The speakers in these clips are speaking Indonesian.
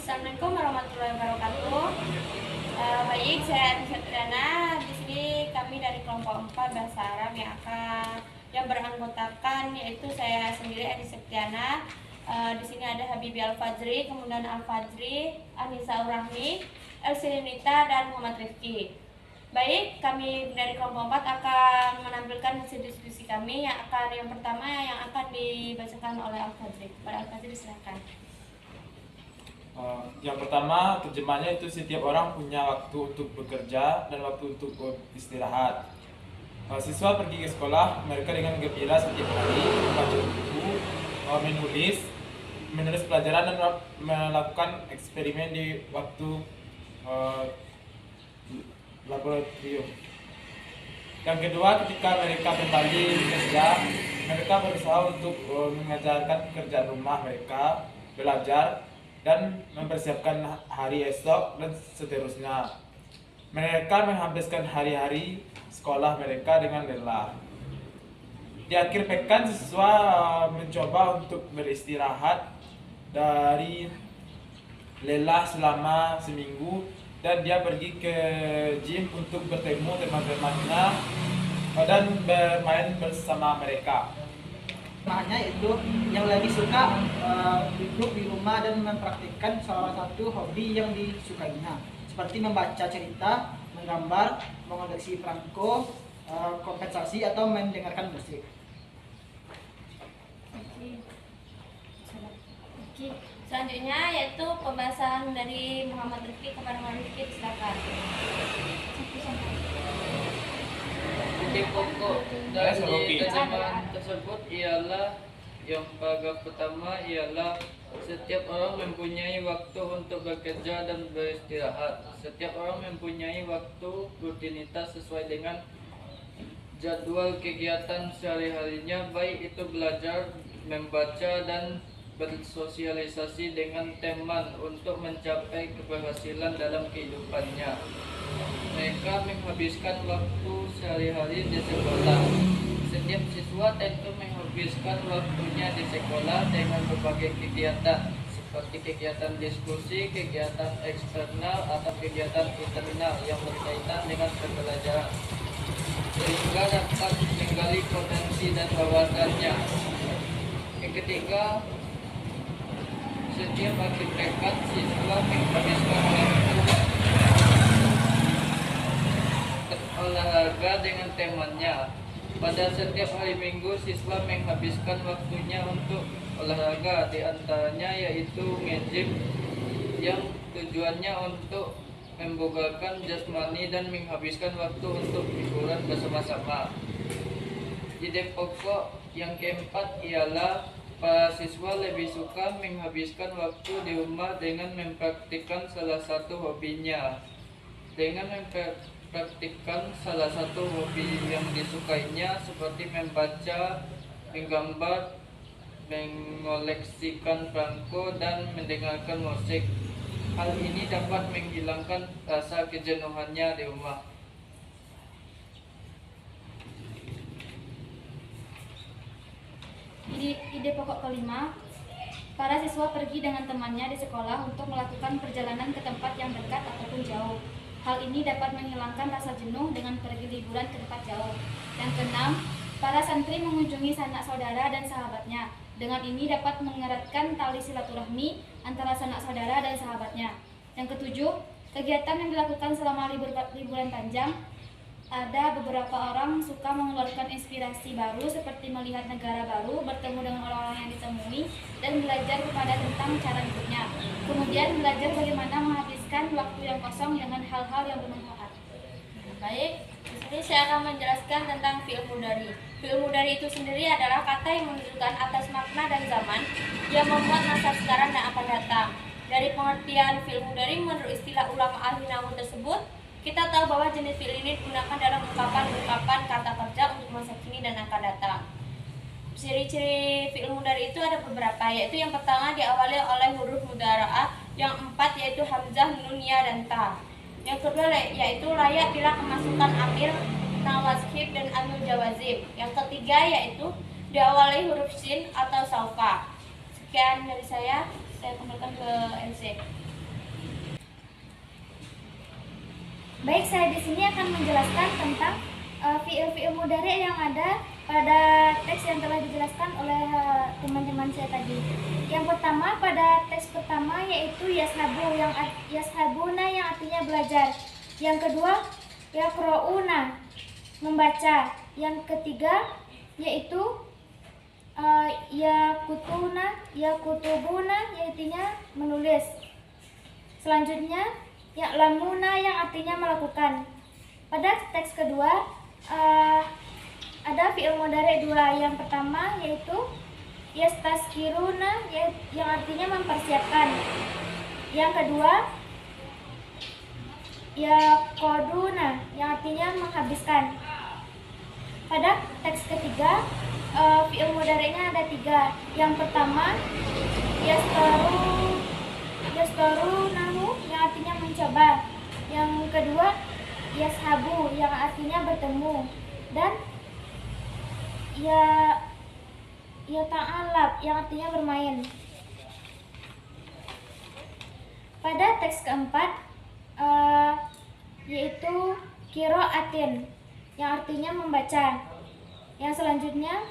Assalamualaikum warahmatullahi wabarakatuh. Baik, saya Anissa Triana. Di sini kami dari kelompok 4 bahasa Arab yang beranggotakan yaitu saya sendiri Edi Septiana. Di sini ada Habibi Al-Fajri, kemudian Al-Fajri, Anissa Urahmi, Elsinita dan Muhammad Rifki. Baik, kami dari kelompok 4 akan menampilkan hasil diskusi kami yang pertama yang akan dibacakan oleh Al-Fajri. Pada Al-Fajri silakan. Yang pertama, terjemahnya itu setiap orang punya waktu untuk bekerja dan waktu untuk istirahat. Siswa pergi ke sekolah, mereka dengan gembira setiap hari membaca buku, menulis pelajaran dan melakukan eksperimen di waktu laboratorium. Yang kedua, ketika mereka kembali bekerja, mereka berusaha untuk mengajarkan pekerjaan rumah mereka, belajar, dan mempersiapkan hari esok dan seterusnya. Mereka menghabiskan hari-hari sekolah mereka dengan lelah. Di akhir pekan, siswa mencoba untuk beristirahat dari lelah selama seminggu dan dia pergi ke gym untuk bertemu teman-temannya dan bermain bersama mereka. Makanya itu yang lebih suka duduk di rumah dan mempraktikkan salah satu hobi yang disukainya, seperti membaca cerita, menggambar, mengoleksi perangko, kompensasi atau mendengarkan musik. Oke. Selanjutnya yaitu pembahasan dari Muhammad Rifki kepada Muhammad Rifki, silakan. Titik pokok dari terjemahan tersebut ialah yang paragraf pertama ialah setiap orang mempunyai waktu untuk bekerja dan beristirahat. Setiap orang mempunyai waktu rutinitas sesuai dengan jadwal kegiatan sehari-harinya, baik itu belajar, membaca, dan bersosialisasi dengan teman untuk mencapai keberhasilan dalam kehidupannya. Mereka menghabiskan waktu sehari-hari di sekolah. Setiap siswa tentu menghabiskan waktunya di sekolah dengan berbagai kegiatan seperti kegiatan diskusi, kegiatan eksternal atau kegiatan internal yang berkaitan dengan pembelajaran, sehingga dapat menggali potensi dan wawasannya. Yang ketiga, setiap akhir pekan siswa menghabiskan waktu olahraga dengan temannya. Pada setiap hari Minggu, siswa menghabiskan waktunya untuk olahraga, di antaranya yaitu nge-gym yang tujuannya untuk membugarkan jasmani dan menghabiskan waktu untuk hiburan bersama-sama. Ide pokok yang keempat ialah para siswa lebih suka menghabiskan waktu di rumah dengan mempraktikkan salah satu hobinya. Dengan mempraktikkan salah satu hobi yang disukainya seperti membaca, menggambar, mengoleksikan perangko, dan mendengarkan musik. Hal ini dapat menghilangkan rasa kejenuhannya di rumah. Ide pokok kelima, para siswa pergi dengan temannya di sekolah untuk melakukan perjalanan ke tempat yang dekat ataupun jauh. Hal ini dapat menghilangkan rasa jenuh dengan pergi liburan ke tempat jauh. Yang keenam, para santri mengunjungi sanak saudara dan sahabatnya. Dengan ini dapat mengeratkan tali silaturahmi antara sanak saudara dan sahabatnya. Yang ketujuh, kegiatan yang dilakukan selama liburan panjang. Ada beberapa orang suka mengeluarkan inspirasi baru seperti melihat negara baru, bertemu dengan orang-orang yang ditemui, dan belajar kepada tentang cara hidupnya. Kemudian belajar bagaimana menghabiskan waktu yang kosong dengan hal-hal yang bermanfaat. Baik, di sini saya akan menjelaskan tentang fi'il mudhari. Fi'il mudhari itu sendiri adalah kata yang menunjukkan atas makna dan zaman yang membuat masa sekarang dan akan datang. Dari pengertian fi'il mudhari menurut istilah ulama ahli nahwu tersebut, kita tahu bahwa jenis fi'il ini digunakan dalam ungkapan-ungkapan kata kerja untuk masa kini dan akan datang. Ciri-ciri fi'il mudhari itu ada beberapa, yaitu yang pertama diawali oleh huruf mudhara'ah, yang 4 yaitu hamzah, nun, ya, dan ta. Yang kedua yaitu layak bila kemasukan amil, nawaskhib, dan amil jawazib. Yang ketiga yaitu diawali huruf shin atau saufa. Sekian dari saya kembalikan ke MC. Baik, saya di sini akan menjelaskan tentang fiil-fiil mudhari yang ada pada teks yang telah dijelaskan oleh teman-teman saya tadi. Yang pertama, pada teks pertama yaitu yashabuna yang artinya belajar. Yang kedua, yaqra'una, membaca. Yang ketiga yaitu yakutubuna yang artinya menulis. Selanjutnya ya'lamuna yang artinya melakukan. Pada teks kedua ada fi'il mudhari dua. Yang pertama yaitu yastaskiruna yang artinya mempersiapkan. Yang kedua yaqoduna yang artinya menghabiskan. Pada teks ketiga fi'il mudhari'nya ada tiga. Yang pertama yastarunahu yang artinya mencoba. Yang kedua yashabu yang artinya bertemu. Dan ta'alab yang artinya bermain. Pada teks keempat yaitu qira'atin yang artinya membaca. Yang selanjutnya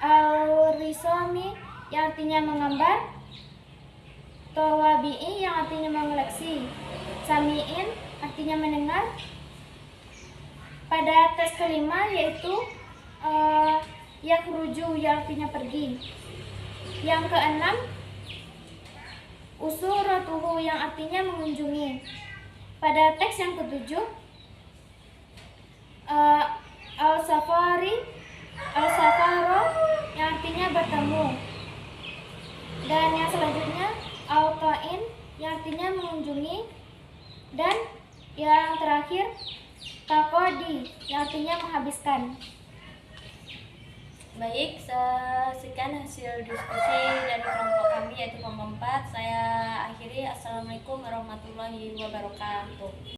al-risomi yang artinya menggambar. Tawabi'i yang artinya mengoleksi. Sami'in artinya mendengar. Pada teks kelima yaitu yakhruju yang artinya pergi. Yang keenam usuratuhu yang artinya mengunjungi. Pada teks yang ketujuh al-safaro yang artinya bertemu. Dan yang selanjutnya al-qa'in yang artinya mengunjungi. Dan yang terakhir taqodi yang artinya menghabiskan. Baik, sekian hasil diskusi dari kelompok kami yaitu kelompok 4. Saya akhiri. Assalamualaikum warahmatullahi wabarakatuh.